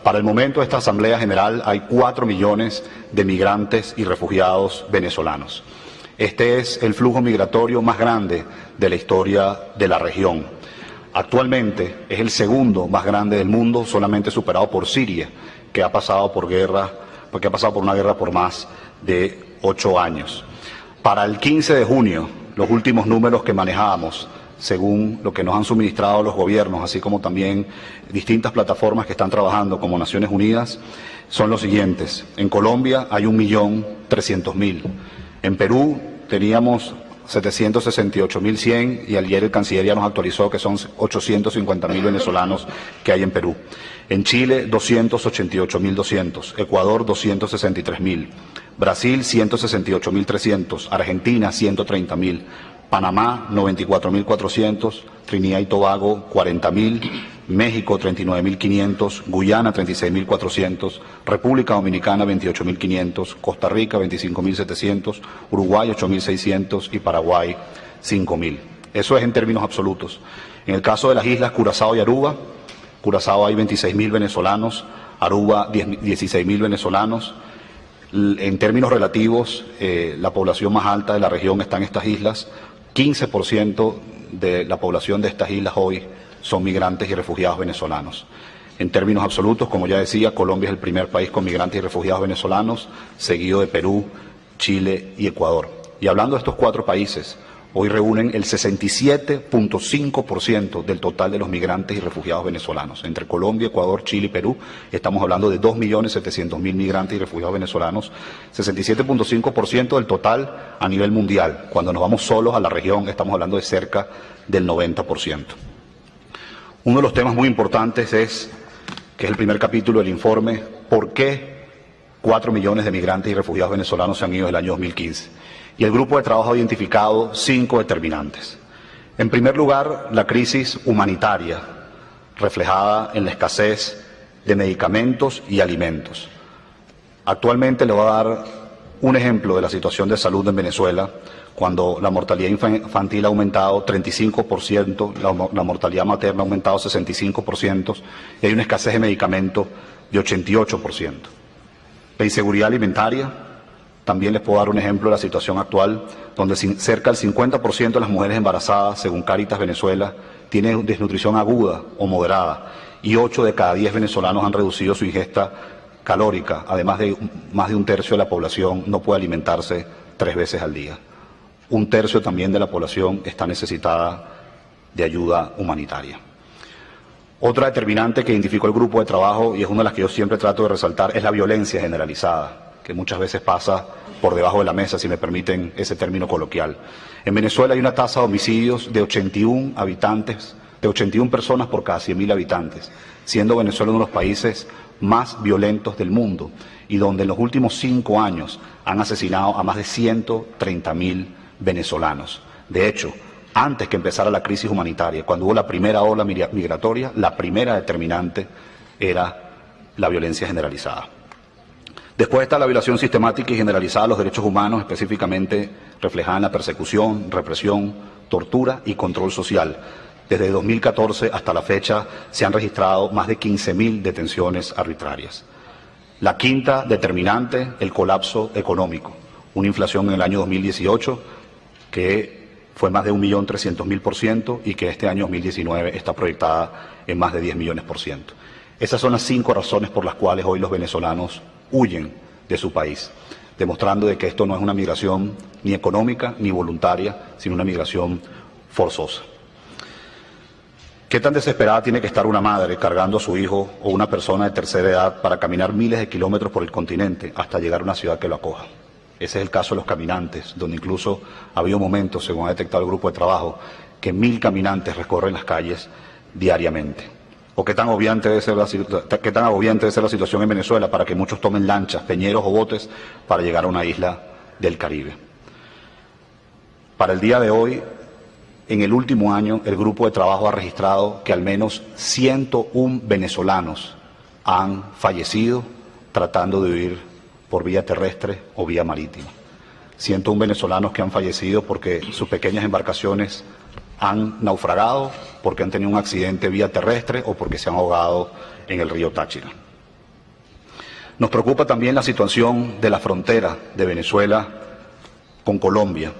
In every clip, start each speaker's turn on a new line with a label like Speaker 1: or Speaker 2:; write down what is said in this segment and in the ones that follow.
Speaker 1: Para el momento de esta Asamblea General hay 4 millones de migrantes y refugiados venezolanos. Este es el flujo migratorio más grande de la historia de la región. Actualmente es el segundo más grande del mundo, solamente superado por Siria, que ha pasado por una guerra por más de 8 años. Para el 15 de junio, los últimos números que manejábamos, según lo que nos han suministrado los gobiernos, así como también distintas plataformas que están trabajando como Naciones Unidas, son los siguientes. En Colombia hay 1.300.000. En Perú teníamos 768.100 y ayer el canciller ya nos actualizó que son 850.000 venezolanos que hay en Perú. En Chile 288.200, Ecuador 263.000, Brasil 168.300, Argentina 130.000, Panamá 94.400, Trinidad y Tobago 40.000, México 39.500, Guyana 36.400, República Dominicana 28.500, Costa Rica 25.700, Uruguay 8.600 y Paraguay 5.000. Eso es en términos absolutos. En el caso de las islas Curazao y Aruba, Curazao hay 26.000 venezolanos, Aruba 16.000 venezolanos. En términos relativos, la población más alta de la región está en estas islas. 15% de la población de estas islas hoy son migrantes y refugiados venezolanos. En términos absolutos, como ya decía, Colombia es el primer país con migrantes y refugiados venezolanos, seguido de Perú, Chile y Ecuador. Y hablando de estos 4 países, hoy reúnen el 67.5% del total de los migrantes y refugiados venezolanos. Entre Colombia, Ecuador, Chile y Perú estamos hablando de 2.700.000 migrantes y refugiados venezolanos, 67.5% del total a nivel mundial. Cuando nos vamos solos a la región estamos hablando de cerca del 90%. Uno de los temas muy importantes es, que es el primer capítulo del informe, ¿por qué 4 millones de migrantes y refugiados venezolanos se han ido desde el año 2015? Y el grupo de trabajo ha identificado 5 determinantes. En primer lugar, la crisis humanitaria, reflejada en la escasez de medicamentos y alimentos. Actualmente le voy a dar un ejemplo de la situación de salud en Venezuela, cuando la mortalidad infantil ha aumentado 35%, la mortalidad materna ha aumentado 65% y hay una escasez de medicamentos de 88%. La inseguridad alimentaria. También les puedo dar un ejemplo de la situación actual, donde cerca del 50% de las mujeres embarazadas, según Cáritas Venezuela, tienen desnutrición aguda o moderada, y 8 de cada 10 venezolanos han reducido su ingesta calórica, además de más de 1/3 de la población no puede alimentarse 3 veces al día. 1/3 también de la población está necesitada de ayuda humanitaria. Otra determinante que identificó el grupo de trabajo, y es una de las que yo siempre trato de resaltar, es la violencia generalizada, que muchas veces pasa por debajo de la mesa, si me permiten ese término coloquial. En Venezuela hay una tasa de homicidios de 81 personas por cada 100.000 habitantes, siendo Venezuela uno de los países más violentos del mundo y donde en los últimos 5 años han asesinado a más de 130.000 venezolanos. De hecho, antes que empezara la crisis humanitaria, cuando hubo la primera ola migratoria, la primera determinante era la violencia generalizada. Después está la violación sistemática y generalizada de los derechos humanos, específicamente reflejada en la persecución, represión, tortura y control social. Desde 2014 hasta la fecha se han registrado más de 15.000 detenciones arbitrarias. La quinta determinante, el colapso económico. Una inflación en el año 2018 que fue más de 1.300.000% y que este año 2019 está proyectada en más de 10 millones%. Esas son las 5 razones por las cuales hoy los venezolanos huyen de su país, demostrando de que esto no es una migración ni económica ni voluntaria, sino una migración forzosa. ¿Qué tan desesperada tiene que estar una madre cargando a su hijo o una persona de tercera edad para caminar miles de kilómetros por el continente hasta llegar a una ciudad que lo acoja? Ese es el caso de los caminantes, donde incluso ha habido momentos, según ha detectado el grupo de trabajo, que 1.000 caminantes recorren las calles diariamente. ¿O qué tan agobiante debe ser la situación en Venezuela para que muchos tomen lanchas, peñeros o botes para llegar a una isla del Caribe? Para el día de hoy, en el último año, el grupo de trabajo ha registrado que al menos 101 venezolanos han fallecido tratando de huir por vía terrestre o vía marítima. 101 venezolanos que han fallecido porque sus pequeñas embarcaciones han naufragado, porque han tenido un accidente vía terrestre o porque se han ahogado en el río Táchira. Nos preocupa también la situación de la frontera de Venezuela con Colombia,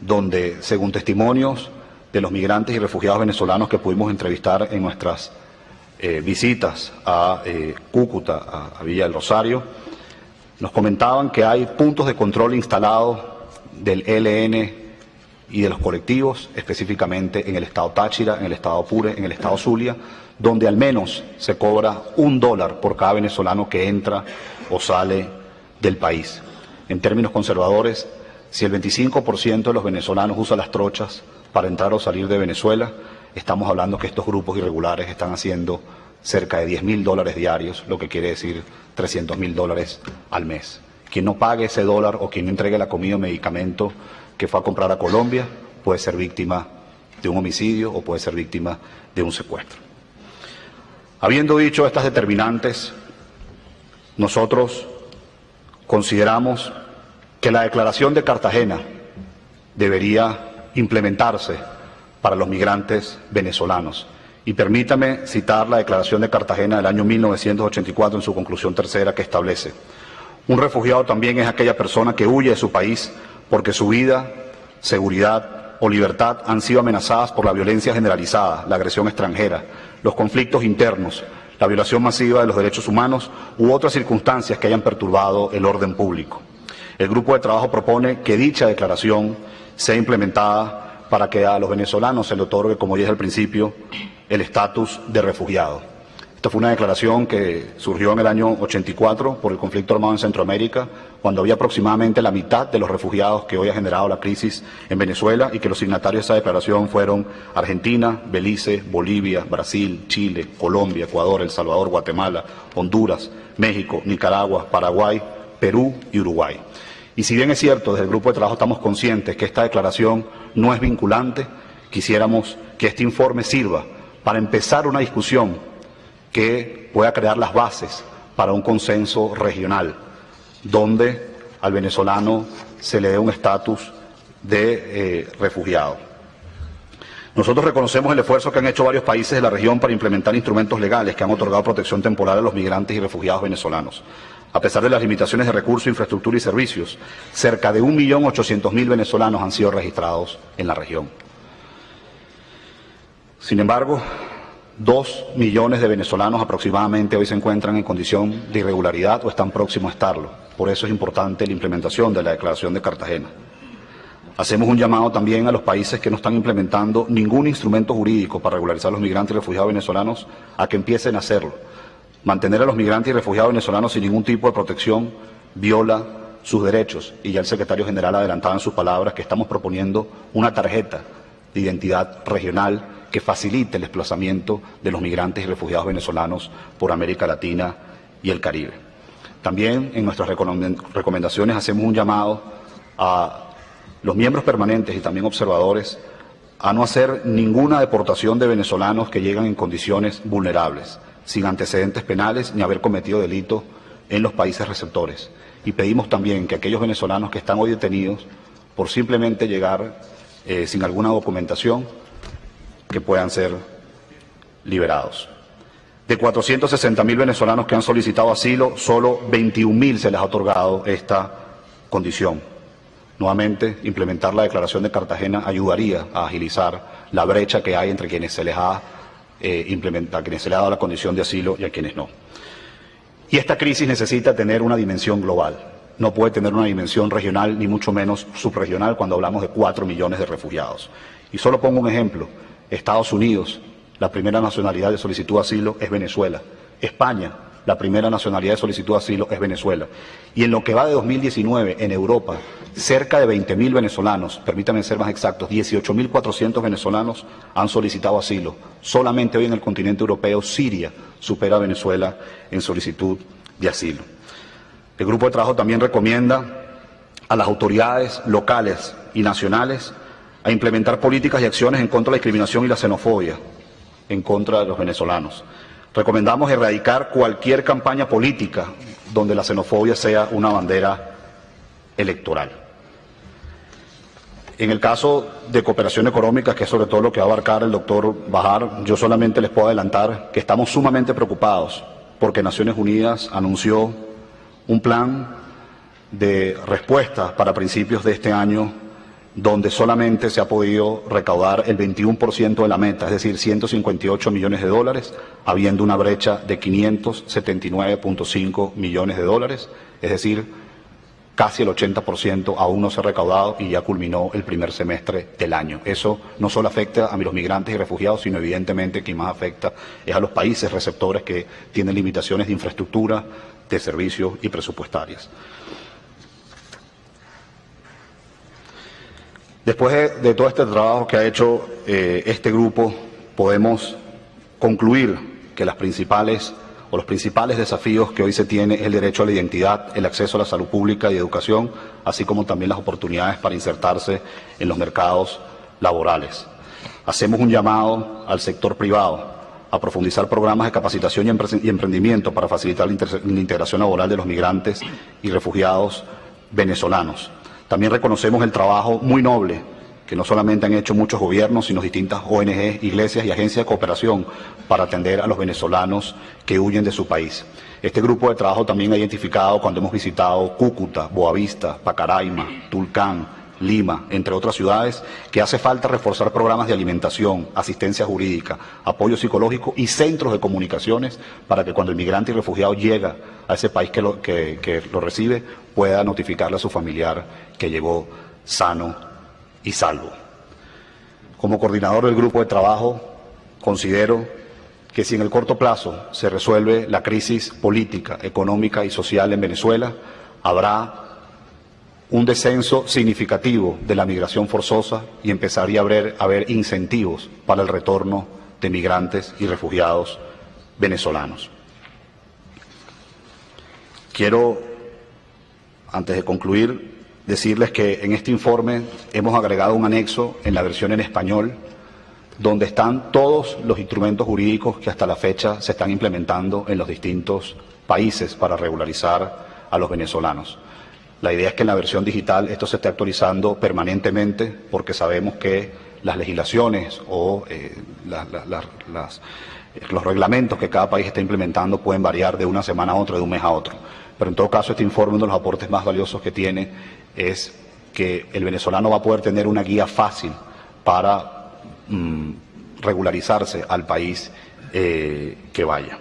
Speaker 1: donde, según testimonios de los migrantes y refugiados venezolanos que pudimos entrevistar en nuestras visitas a Cúcuta, a Villa del Rosario, nos comentaban que hay puntos de control instalados del ELN y de los colectivos, específicamente en el estado Táchira, en el estado Apure, en el estado Zulia, donde al menos se cobra $1 por cada venezolano que entra o sale del país. En términos conservadores, si el 25% de los venezolanos usa las trochas para entrar o salir de Venezuela, estamos hablando que estos grupos irregulares están haciendo cerca de $10.000 diarios, lo que quiere decir $300.000 al mes. Quien no pague ese dólar o quien no entregue la comida o medicamento que fue a comprar a Colombia puede ser víctima de un homicidio o puede ser víctima de un secuestro. Habiendo dicho estas determinantes, nosotros consideramos que la Declaración de Cartagena debería implementarse para los migrantes venezolanos. Y permítame citar la Declaración de Cartagena del año 1984 en su conclusión tercera, que establece: un refugiado también es aquella persona que huye de su país porque su vida, seguridad o libertad han sido amenazadas por la violencia generalizada, la agresión extranjera, los conflictos internos, la violación masiva de los derechos humanos u otras circunstancias que hayan perturbado el orden público. El grupo de trabajo propone que dicha declaración sea implementada para que a los venezolanos se le otorgue, como dije al principio, el estatus de refugiado. Esta fue una declaración que surgió en el año 84 por el conflicto armado en Centroamérica, cuando había aproximadamente la mitad de los refugiados que hoy ha generado la crisis en Venezuela, y que los signatarios de esa declaración fueron Argentina, Belice, Bolivia, Brasil, Chile, Colombia, Ecuador, El Salvador, Guatemala, Honduras, México, Nicaragua, Paraguay, Perú y Uruguay. Y si bien es cierto, desde el grupo de trabajo estamos conscientes que esta declaración no es vinculante, quisiéramos que este informe sirva para empezar una discusión que pueda crear las bases para un consenso regional, donde al venezolano se le dé un estatus de refugiado. Nosotros reconocemos el esfuerzo que han hecho varios países de la región para implementar instrumentos legales que han otorgado protección temporal a los migrantes y refugiados venezolanos. A pesar de las limitaciones de recursos, infraestructura y servicios, cerca de 1.800.000 venezolanos han sido registrados en la región. Sin embargo, 2 millones de venezolanos aproximadamente hoy se encuentran en condición de irregularidad o están próximos a estarlo. Por eso es importante la implementación de la Declaración de Cartagena. Hacemos un llamado también a los países que no están implementando ningún instrumento jurídico para regularizar a los migrantes y refugiados venezolanos a que empiecen a hacerlo. Mantener a los migrantes y refugiados venezolanos sin ningún tipo de protección viola sus derechos, y ya el secretario general adelantaba en sus palabras que estamos proponiendo una tarjeta de identidad regional que facilite el desplazamiento de los migrantes y refugiados venezolanos por América Latina y el Caribe. También en nuestras recomendaciones hacemos un llamado a los miembros permanentes y también observadores a no hacer ninguna deportación de venezolanos que llegan en condiciones vulnerables, sin antecedentes penales ni haber cometido delito en los países receptores. Y pedimos también que aquellos venezolanos que están hoy detenidos por simplemente llegar sin alguna documentación, que puedan ser liberados. De 460.000 venezolanos que han solicitado asilo, solo 21.000 se les ha otorgado esta condición. Nuevamente, implementar la Declaración de Cartagena ayudaría a agilizar la brecha que hay entre quienes se les ha quienes se les ha dado la condición de asilo y a quienes no. Y esta crisis necesita tener una dimensión global. No puede tener una dimensión regional, ni mucho menos subregional, cuando hablamos de 4 millones de refugiados. Y solo pongo un ejemplo. Estados Unidos, la primera nacionalidad de solicitud de asilo es Venezuela. España, la primera nacionalidad de solicitud de asilo es Venezuela. Y en lo que va de 2019, en Europa, cerca de 20.000 venezolanos, permítanme ser más exactos, 18.400 venezolanos han solicitado asilo. Solamente hoy en el continente europeo, Siria supera a Venezuela en solicitud de asilo. El grupo de trabajo también recomienda a las autoridades locales y nacionales a implementar políticas y acciones en contra de la discriminación y la xenofobia en contra de los venezolanos. Recomendamos erradicar cualquier campaña política donde la xenofobia sea una bandera electoral. En el caso de cooperación económica, que es sobre todo lo que va a abarcar el doctor Bahar, yo solamente les puedo adelantar que estamos sumamente preocupados porque Naciones Unidas anunció un plan de respuesta para principios de este año donde solamente se ha podido recaudar el 21% de la meta, es decir, 158 millones de dólares, habiendo una brecha de 579.5 millones de dólares, es decir, casi el 80% aún no se ha recaudado y ya culminó el primer semestre del año. Eso no solo afecta a los migrantes y refugiados, sino evidentemente quien más afecta es a los países receptores que tienen limitaciones de infraestructura, de servicios y presupuestarias. Después de todo este trabajo que ha hecho este grupo, podemos concluir que los principales desafíos que hoy se tiene es el derecho a la identidad, el acceso a la salud pública y educación, así como también las oportunidades para insertarse en los mercados laborales. Hacemos un llamado al sector privado a profundizar programas de capacitación y emprendimiento para facilitar la integración laboral de los migrantes y refugiados venezolanos. También reconocemos el trabajo muy noble que no solamente han hecho muchos gobiernos, sino distintas ONG, iglesias y agencias de cooperación para atender a los venezolanos que huyen de su país. Este grupo de trabajo también ha identificado cuando hemos visitado Cúcuta, Boavista, Pacaraima, Tulcán, Lima, entre otras ciudades, que hace falta reforzar programas de alimentación, asistencia jurídica, apoyo psicológico y centros de comunicaciones para que cuando el migrante y refugiado llega a ese país que lo recibe, pueda notificarle a su familiar que llegó sano y salvo. Como coordinador del grupo de trabajo, considero que si en el corto plazo se resuelve la crisis política, económica y social en Venezuela, habrá un descenso significativo de la migración forzosa y empezaría a haber incentivos para el retorno de migrantes y refugiados venezolanos. Quiero, antes de concluir, decirles que en este informe hemos agregado un anexo en la versión en español donde están todos los instrumentos jurídicos que hasta la fecha se están implementando en los distintos países para regularizar a los venezolanos. La idea es que en la versión digital esto se esté actualizando permanentemente porque sabemos que las legislaciones o los reglamentos que cada país está implementando pueden variar de una semana a otra, de un mes a otro. Pero en todo caso este informe, uno de los aportes más valiosos que tiene es que el venezolano va a poder tener una guía fácil para regularizarse al país que vaya.